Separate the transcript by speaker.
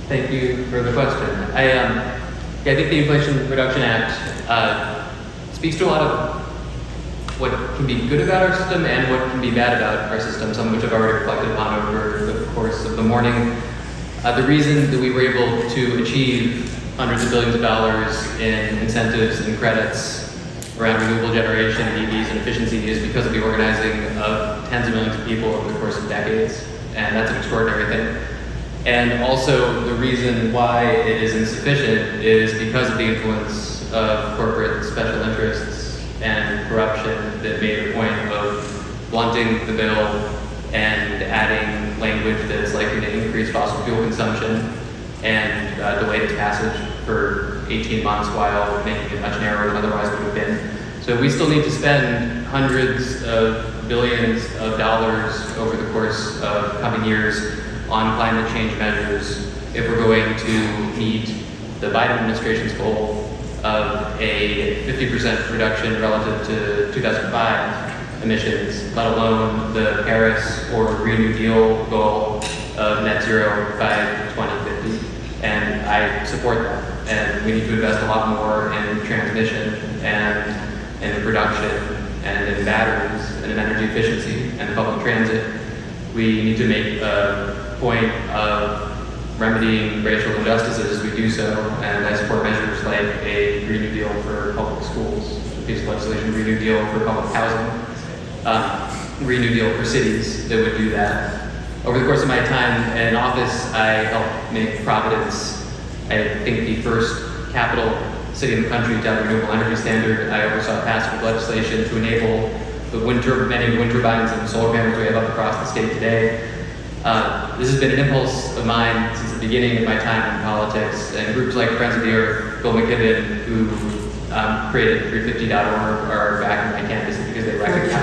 Speaker 1: Thank you for the question. I think the Inflation Reduction Act speaks to a lot of what can be good about our system and what can be bad about our system, some of which I've already reflected upon over the course of the morning. The reason that we were able to achieve hundreds of billions of dollars in incentives and credits around renewable generation, EVs, and efficiency is because of the organizing of tens of millions of people over the course of decades, and that's an extraordinary thing. And also, the reason why it is insufficient is because of the influence of corporate special interests and corruption that made a point of blunting the bill and adding language that's likely to increase fossil fuel consumption and delayed its passage for 18 months while making it much narrower than otherwise would have been. So we still need to spend hundreds of billions of dollars over the course of coming years on climate change measures if we're going to meet the Biden administration's goal of a 50% reduction relative to 2005 emissions, let alone the Paris or Green New Deal goal of net zero by 2050. And I support that. And we need to invest a lot more in transmission and in production and in batteries and in energy efficiency and public transit. We need to make a point of remedying racial injustices as we do so, and I support measures like a Green New Deal for public schools, a piece of legislation, Green New Deal for public housing, Green New Deal for cities that would do that. Over the course of my time in office, I helped make Providence, I think, the first capital city in the country to have a renewable energy standard. I oversaw passage of legislation to enable many wind turbines and solar panels we have up across the state today. This has been an impulse of mine since the beginning of my time in politics, and groups like Friends of the Earth, Bill McKibben, who created 350.org, are backing my candidacy because they recognize